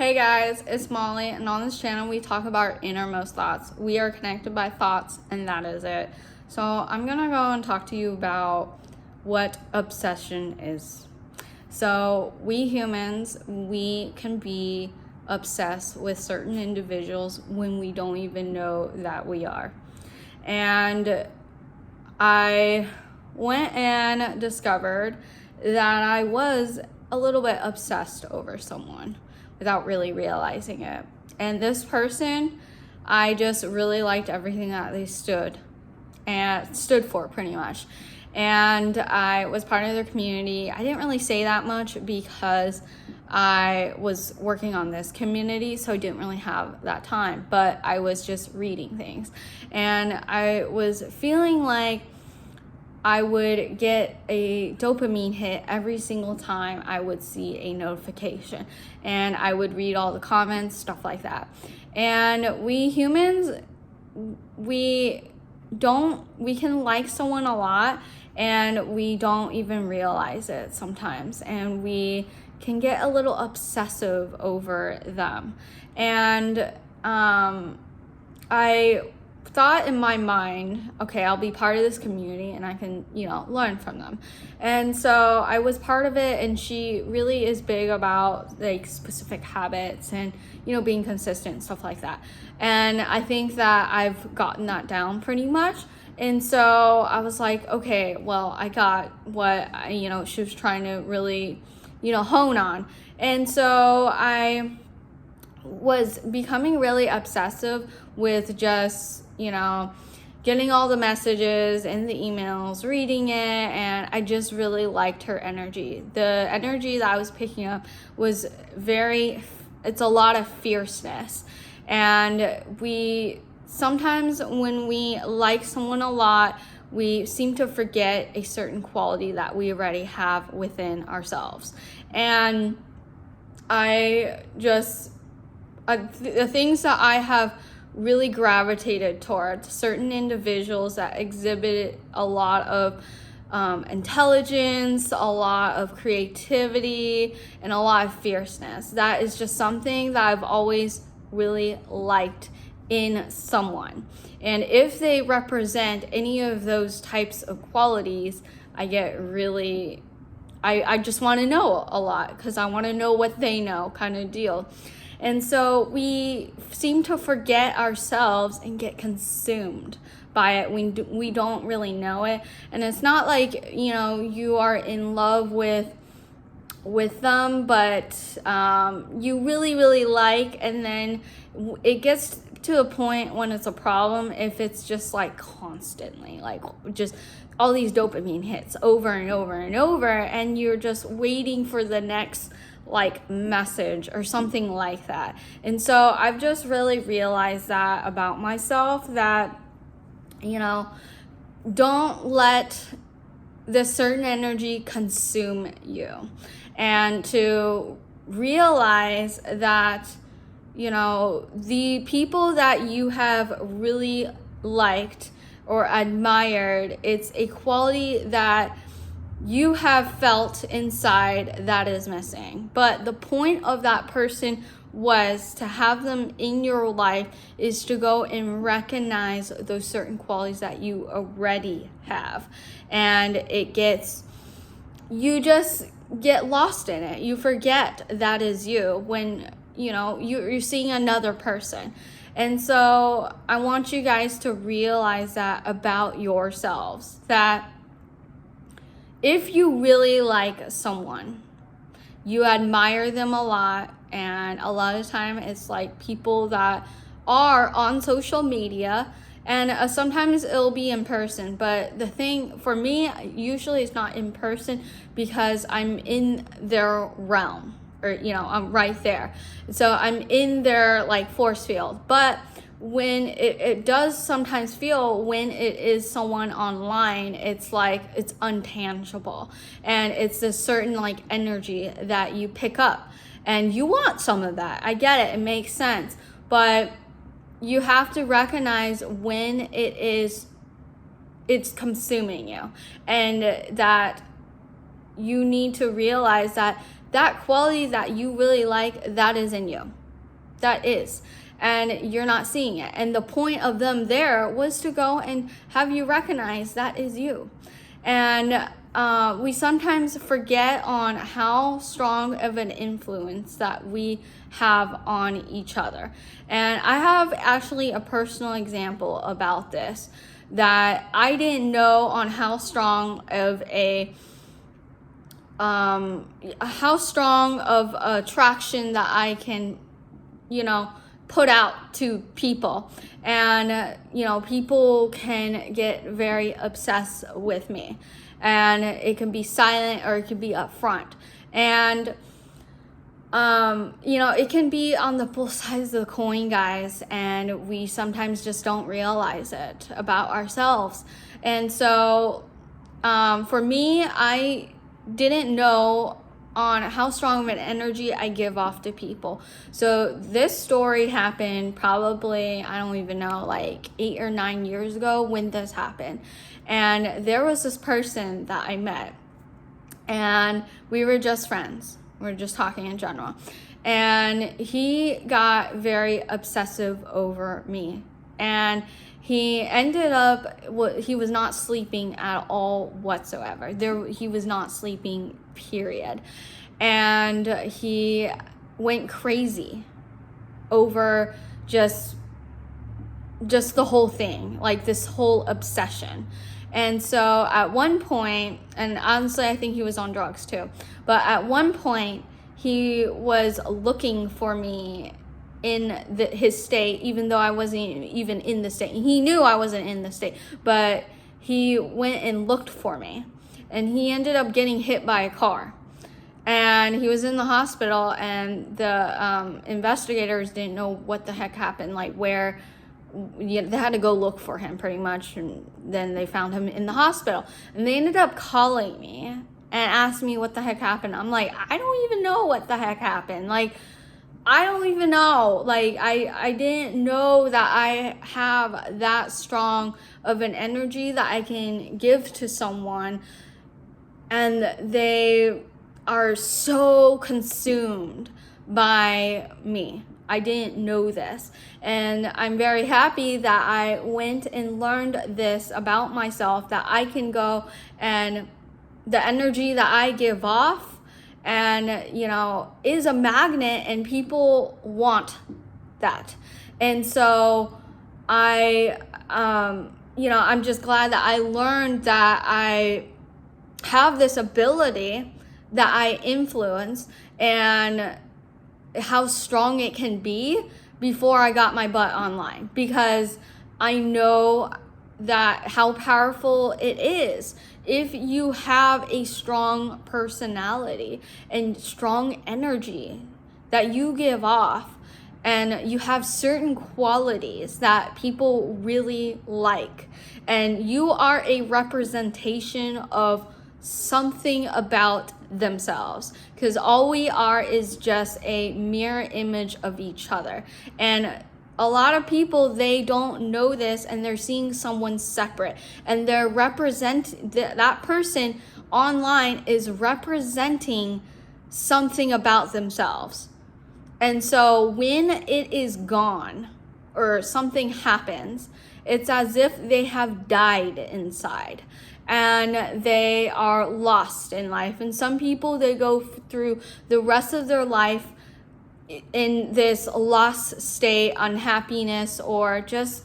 Hey guys, it's Molly, and on this channel we talk about our innermost thoughts. We are connected by thoughts, and that is it. So I'm gonna go and talk to you about what obsession is. So we humans, we can be obsessed with certain individuals when we don't even know that we are. And I went and discovered that I was a little bit obsessed over someone without really realizing it. And this person, I just really liked everything that they stood for pretty much. And I was part of their community. I didn't really say that much because I was working on this community, so I didn't really have that time, but I was just reading things. And I was feeling like I would get a dopamine hit every single time I would see a notification, and I would read all the comments, stuff like that. And we humans, we can like someone a lot and we don't even realize it sometimes, and we can get a little obsessive over them. And I thought in my mind, okay, I'll be part of this community and I can, learn from them. And so I was part of it, and she really is big about like specific habits and, being consistent and stuff like that. And I think that I've gotten that down pretty much. And so I was like, okay, well, I got what, she was trying to really, hone on. And so I was becoming really obsessive with just, getting all the messages and the emails, reading it, and I just really liked her energy. The energy that I was picking up was it's a lot of fierceness. And sometimes when we like someone a lot, we seem to forget a certain quality that we already have within ourselves. And the things that I have really gravitated towards, certain individuals that exhibit a lot of intelligence, a lot of creativity, and a lot of fierceness. That is just something that I've always really liked in someone. And if they represent any of those types of qualities, I get really, I just want to know a lot because I want to know what they know, kind of deal. And so we seem to forget ourselves and get consumed by it. We don't really know it. And it's not like, you are in love with them, but you really, really like, and then it gets to a point when it's a problem if it's just like constantly, like just all these dopamine hits over and over and over, and you're just waiting for the next like message or something like that. And so I've just really realized that about myself, that don't let this certain energy consume you, and to realize that the people that you have really liked or admired, it's a quality that you have felt inside that is missing. But the point of that person was to have them in your life is to go and recognize those certain qualities that you already have. And you just get lost in it. You forget that is you when, you're seeing another person. And so I want you guys to realize that about yourselves, that if you really like someone, you admire them a lot, and a lot of time it's like people that are on social media, and sometimes it'll be in person. But the thing for me, usually it's not in person because I'm in their realm, or I'm right there, so I'm in their like force field. But when it does sometimes feel, when it is someone online, it's like it's untangible, and it's this certain like energy that you pick up, and you want some of that. I get it, it makes sense, but you have to recognize when it's consuming you, and that you need to realize that that quality that you really like, that is in you. That is. And you're not seeing it. And the point of them there was to go and have you recognize that is you. And we sometimes forget on how strong of an influence that we have on each other. And I have actually a personal example about this that I didn't know on how strong of attraction that I can, put out to people. And, people can get very obsessed with me. And it can be silent or it can be upfront. And, it can be on the both sides of the coin, guys. And we sometimes just don't realize it about ourselves. And so, for me, I didn't know on how strong of an energy I give off to people. So this story happened probably, I don't even know, like 8 or 9 years ago when this happened. And there was this person that I met, and we were just friends. We were just talking in general. And he got very obsessive over me. And he ended up, he was not sleeping at all whatsoever. He was not sleeping, period. And he went crazy over just the whole thing, like this whole obsession. And so at one point, and honestly, I think he was on drugs too, but at one point, he was looking for me in his state, even though I wasn't even in the state. He knew I wasn't in the state, but he went and looked for me. And he ended up getting hit by a car. And he was in the hospital, and the investigators didn't know what the heck happened, like where. They had to go look for him pretty much, and then they found him in the hospital. And they ended up calling me and asked me what the heck happened. I'm like, I don't even know what the heck happened. Like, I don't even know. Like, I didn't know that I have that strong of an energy that I can give to someone, and they are so consumed by me. I didn't know this. And I'm very happy that I went and learned this about myself, that I can go and the energy that I give off and, is a magnet, and people want that. And so I'm just glad that I learned that I have this ability that I influence, and how strong it can be before I got my butt online, because I know that how powerful it is if you have a strong personality and strong energy that you give off, and you have certain qualities that people really like, and you are a representation of something about themselves, because all we are is just a mirror image of each other. And a lot of people, they don't know this, and they're seeing someone separate, and they're that person online is representing something about themselves. And so when it is gone or something happens, it's as if they have died inside, and they are lost in life. And some people, they go through the rest of their life in this lost state, unhappiness, or just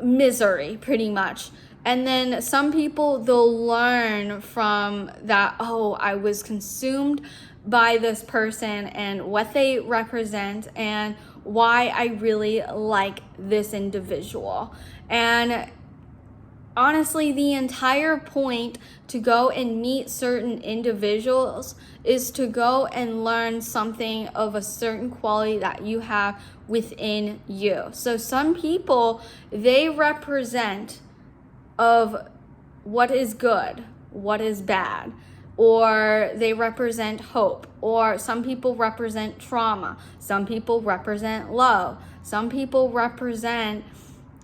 misery, pretty much. And then some people, they'll learn from that, oh, I was consumed by this person and what they represent and why I really like this individual. And honestly, the entire point to go and meet certain individuals is to go and learn something of a certain quality that you have within you. So some people, they represent of what is good, what is bad, or they represent hope, or some people represent trauma, some people represent love, some people represent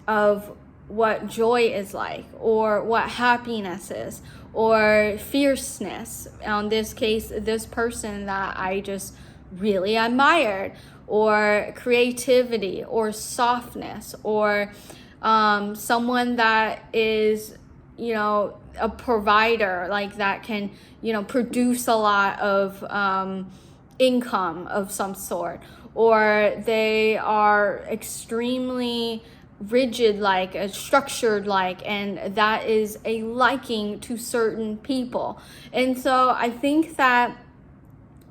of what joy is like, or what happiness is, or fierceness. In this case, this person that I just really admired, or creativity, or softness, or someone that is, a provider, like that can, produce a lot of income of some sort, or they are extremely rigid, like structured, like, and that is a liking to certain people. And so I think that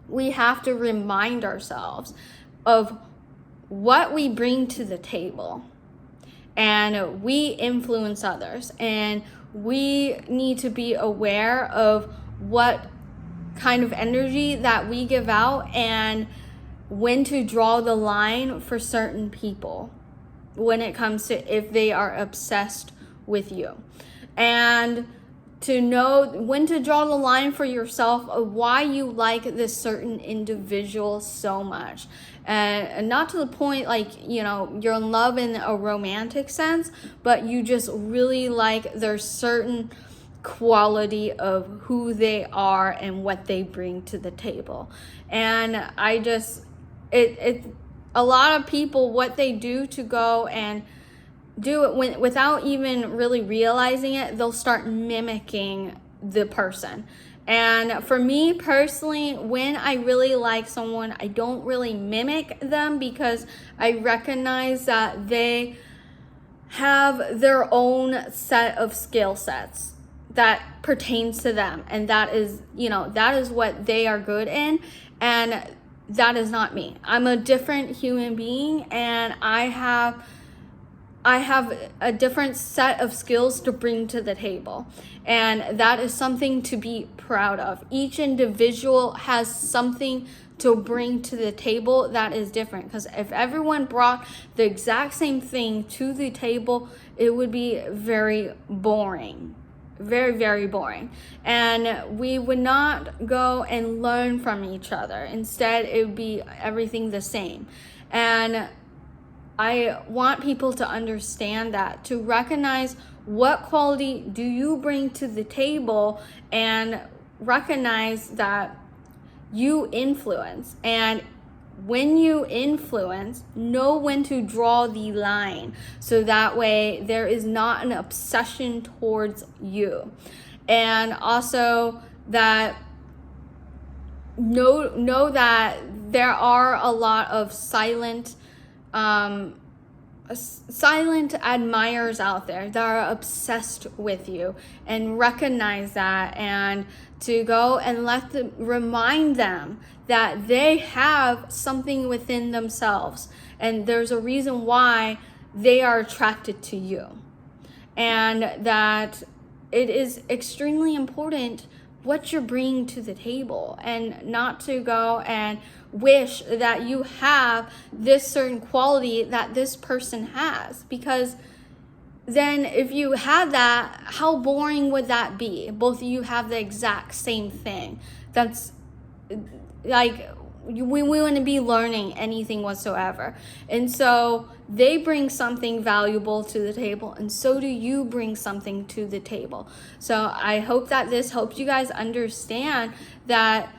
we have to remind ourselves of what we bring to the table, and we influence others, and we need to be aware of what kind of energy that we give out and when to draw the line for certain people when it comes to if they are obsessed with you, and to know when to draw the line for yourself of why you like this certain individual so much. And not to the point like, you're in love in a romantic sense, but you just really like their certain quality of who they are and what they bring to the table. And I just, a lot of people, what they do to go and do it without even really realizing it, they'll start mimicking the person. And for me personally, when I really like someone, I don't really mimic them, because I recognize that they have their own set of skill sets that pertains to them, and that is what they are good in, and that is not me. I'm a different human being, and I have a different set of skills to bring to the table. And that is something to be proud of. Each individual has something to bring to the table that is different. Because if everyone brought the exact same thing to the table, it would be very boring. Very, very boring. And we would not go and learn from each other. Instead, it would be everything the same. And I want people to understand that, to recognize what quality do you bring to the table, and recognize that you influence. And when you influence, know when to draw the line, so that way there is not an obsession towards you. And also that know that there are a lot of silent admirers out there that are obsessed with you, and recognize that, and to go and remind them that they have something within themselves, and there's a reason why they are attracted to you, and that it is extremely important what you're bringing to the table, and not to go and wish that you have this certain quality that this person has, because then if you had that, how boring would that be? Both of you have the exact same thing. That's like, we wouldn't be learning anything whatsoever. And so they bring something valuable to the table, and so do you bring something to the table. So I hope that this helps you guys understand that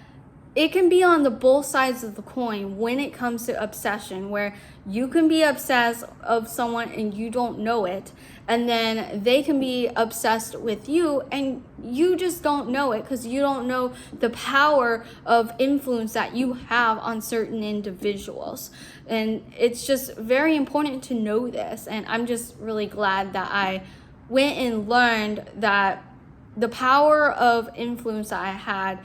it can be on the both sides of the coin when it comes to obsession, where you can be obsessed of someone and you don't know it, and then they can be obsessed with you and you just don't know it, because you don't know the power of influence that you have on certain individuals. And it's just very important to know this, and I'm just really glad that I went and learned that the power of influence that I had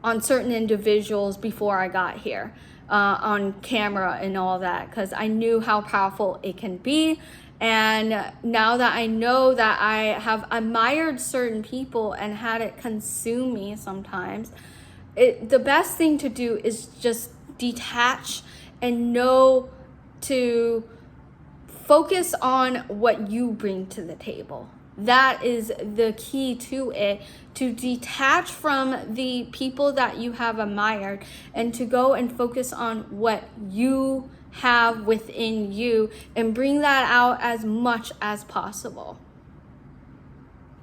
on certain individuals before I got here, on camera and all that, because I knew how powerful it can be. And now that I know that I have admired certain people and had it consume me sometimes, the best thing to do is just detach and know to focus on what you bring to the table. That is the key to it, to detach from the people that you have admired and to go and focus on what you have within you and bring that out as much as possible.